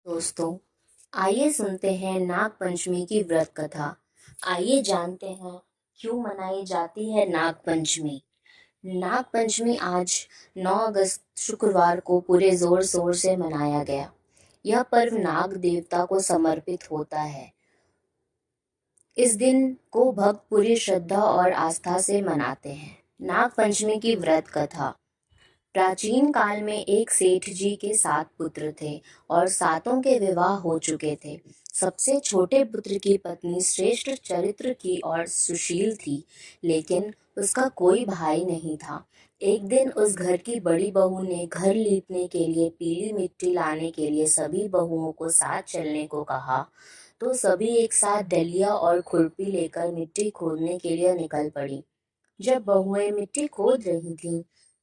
दोस्तों, आइए सुनते हैं नाग पंचमी की व्रत कथा। आइए जानते हैं क्यों मनाई जाती है नाग पंचमी। नाग पंचमी आज 9 अगस्त शुक्रवार को पूरे जोर शोर से मनाया गया। यह पर्व नाग देवता को समर्पित होता है। इस दिन को भक्त पूरी श्रद्धा और आस्था से मनाते हैं। नाग पंचमी की व्रत कथा। प्राचीन काल में एक सेठ जी के 7 पुत्र थे और सातों के विवाह हो चुके थे। सबसे छोटे पुत्र की पत्नी श्रेष्ठ चरित्र की और सुशील थी, लेकिन उसका कोई भाई नहीं था। एक दिन उस घर की बड़ी बहू ने घर लीपने के लिए पीली मिट्टी लाने के लिए सभी बहुओं को साथ चलने को कहा, तो सभी एक साथ डलिया और खुरपी लेकर मिट्टी खोदने के लिए निकल पड़ी। जब बहुएं मिट्टी खोद रही थीं,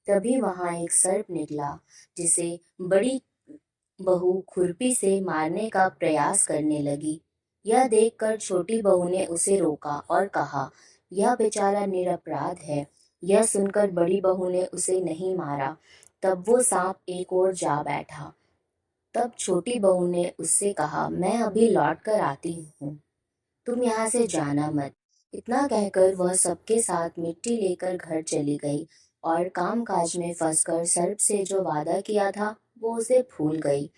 तभी वहां एक सर्प निकला, जिसे बड़ी बहू खुरपी से मारने का प्रयास करने लगी। यह देखकर छोटी बहू ने उसे रोका और कहा, यह बेचारा निरपराध है। यह सुनकर बड़ी बहू ने उसे नहीं मारा। तब वो सांप एक ओर जा बैठा। तब छोटी बहू ने उससे कहा, मैं अभी लौट कर आती हूँ, तुम यहाँ से जाना मत। इतना कहकर वह सबके साथ मिट्टी लेकर घर चली गई और कामकाज में फंसकर सर्प से जो वादा किया था वो उसे भूल गई।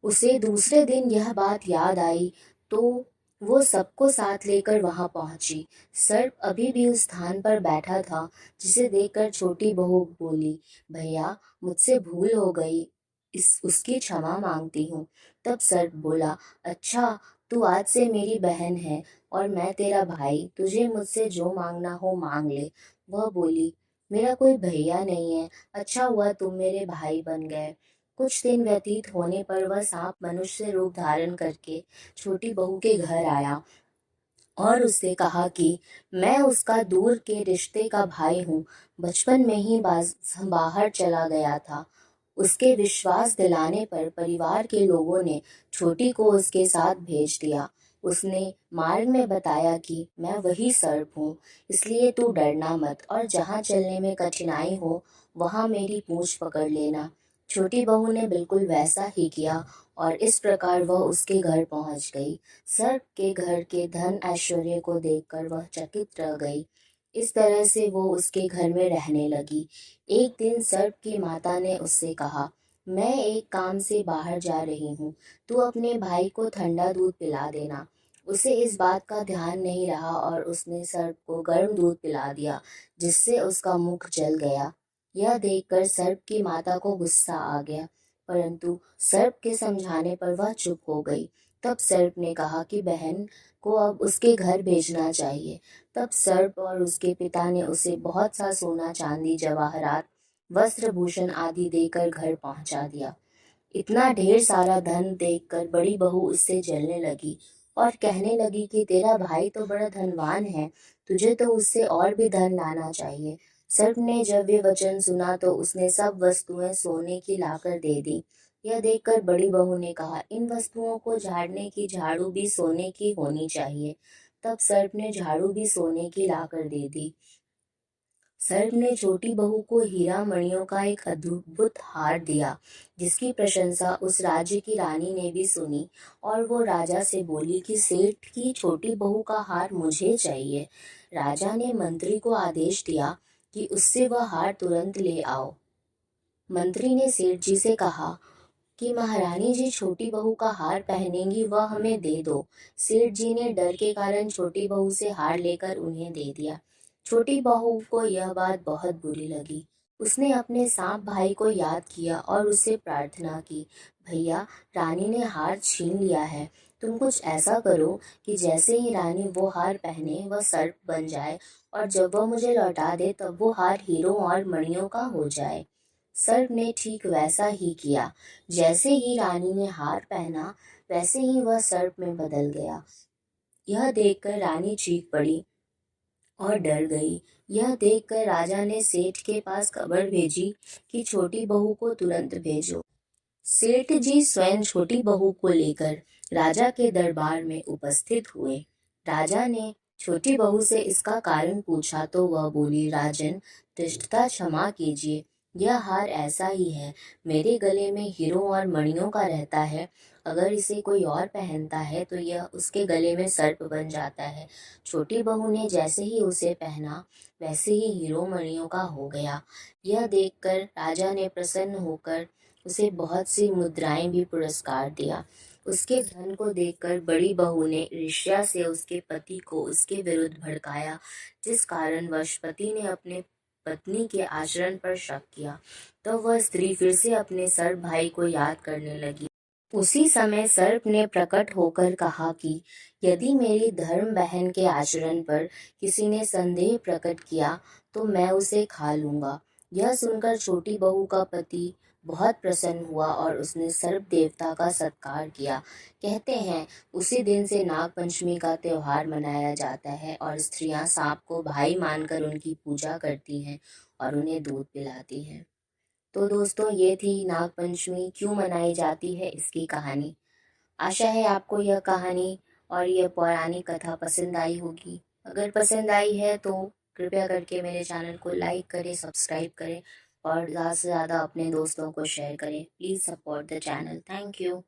उसे दूसरे दिन यह बात याद आई, तो वो सबको साथ लेकर वहां पहुंची। सर्प अभी भी उस स्थान पर बैठा था, जिसे देखकर छोटी बहू बोली, भैया मुझसे भूल हो गई, इस उसकी क्षमा मांगती हूँ। तब सर्प बोला, अच्छा, तू आज से मेरी बहन है और मैं तेरा भाई, तुझे मुझसे जो मांगना हो मांग ले। वह बोली, मेरा कोई भैया नहीं है, अच्छा हुआ तुम मेरे भाई बन गए। कुछ दिन व्यतीत होने पर वह सांप मनुष्य रूप धारण करके छोटी बहू के घर आया और उससे कहा कि मैं उसका दूर के रिश्ते का भाई हूँ। बचपन में ही बाहर चला गया था। उसके विश्वास दिलाने पर परिवार के लोगों ने छोटी को उसके साथ भेज दिया। उसने मार्ग में बताया कि मैं वही सर्प हूँ, इसलिए तू डरना मत और जहाँ चलने में कठिनाई हो वहाँ मेरी पूंछ पकड़ लेना। छोटी बहू ने बिल्कुल वैसा ही किया और इस प्रकार वह उसके घर पहुंच गई। सर्प के घर के धन ऐश्वर्य को देखकर वह चकित रह गई। इस तरह से वो उसके घर में रहने लगी। एक दिन सर्प की माता ने उससे कहा, मैं एक काम से बाहर जा रही हूँ, तू अपने भाई को ठंडा दूध पिला देना। उसे इस बात का ध्यान नहीं रहा और उसने सर्प को गर्म दूध पिला दिया, जिससे उसका मुख जल गया। यह देखकर सर्प की माता को गुस्सा आ गया, परंतु सर्प के समझाने पर वह चुप हो गई। तब सर्प ने कहा कि बहन को अब उसके घर भेजना चाहिए। तब सर्प और उसके पिता ने उसे बहुत सा सोना चांदी जवाहरात वस्त्र भूषण आदि देकर घर पहुंचा दिया। इतना ढेर सारा धन देखकर बड़ी बहू उससे जलने लगी और कहने लगी कि तेरा भाई तो बड़ा धनवान है, तुझे तो उससे और भी धन लाना चाहिए। सर्प ने जब ये वचन सुना तो उसने सब वस्तुएं सोने की लाकर दे दी। यह देखकर बड़ी बहू ने कहा, इन वस्तुओं को झाड़ने की झाड़ू भी सोने की होनी चाहिए। तब सर्प ने झाड़ू भी सोने की लाकर दे दी। सर्प ने छोटी बहू को हीरा मणियों का एक अद्भुत हार दिया, जिसकी प्रशंसा उस राज्य की रानी ने भी सुनी और वो राजा से बोली कि सेठ की छोटी बहू का हार मुझे चाहिए। राजा ने मंत्री को आदेश दिया कि उससे वह हार तुरंत ले आओ। मंत्री ने सेठ जी से कहा कि महारानी जी छोटी बहू का हार पहनेंगी, वह हमें दे दो। सेठ जी ने डर के कारण छोटी बहू से हार लेकर उन्हें दे दिया। छोटी बहू को यह बात बहुत बुरी लगी। उसने अपने सांप भाई को याद किया और उससे प्रार्थना की, भैया रानी ने हार छीन लिया है, तुम कुछ ऐसा करो कि जैसे ही रानी वो हार पहने वह सर्प बन जाए और जब वह मुझे लौटा दे तब वो हार हीरों और मणियों का हो जाए। सर्प ने ठीक वैसा ही किया। जैसे ही रानी ने हार पहना, वैसे ही वह सर्प में बदल गया। यह देखकर रानी चीख पड़ी और डर गई। यह देखकर राजा ने सेठ के पास खबर भेजी कि छोटी बहू को तुरंत भेजो। सेठ जी स्वयं छोटी बहू को लेकर राजा के दरबार में उपस्थित हुए। राजा ने छोटी बहू से इसका कारण पूछा तो वह बोली, राजन, धृष्टता क्षमा कीजिए, यह हार ऐसा ही है, मेरे गले में हीरों और मणियों का रहता है। अगर इसे कोई और पहनता है तो यह उसके गले में सर्प बन जाता है। छोटी बहू ने जैसे ही उसे पहना वैसे ही हीरो मणियों का हो गया। यह देखकर राजा ने प्रसन्न होकर उसे बहुत सी मुद्राएं भी पुरस्कार दिया। उसके धन को देखकर बड़ी बहू ने ईर्ष्या से उसके पति को उसके विरुद्ध भड़काया, जिस कारणवश पति ने अपने पत्नी के आचरण पर शक किया। तो वह स्त्री फिर से अपने सर्प भाई को याद करने लगी। उसी समय सर्प ने प्रकट होकर कहा कि यदि मेरी धर्म बहन के आचरण पर किसी ने संदेह प्रकट किया तो मैं उसे खा लूंगा। यह सुनकर छोटी बहू का पति बहुत प्रसन्न हुआ और उसने सर्प देवता का सत्कार किया। कहते हैं उसी दिन से नाग पंचमी का त्योहार मनाया जाता है और स्त्रियां सांप को भाई मानकर उनकी पूजा करती हैं और उन्हें दूध पिलाती हैं। तो दोस्तों, ये थी नाग पंचमी क्यों मनाई जाती है इसकी कहानी। आशा है आपको यह कहानी और यह पौराणिक कथा पसंद आई होगी। अगर पसंद आई है तो कृपया करके मेरे चैनल को लाइक करें, सब्सक्राइब करें और ज़्यादा से ज़्यादा अपने दोस्तों को शेयर करें। Please support the channel. Thank you.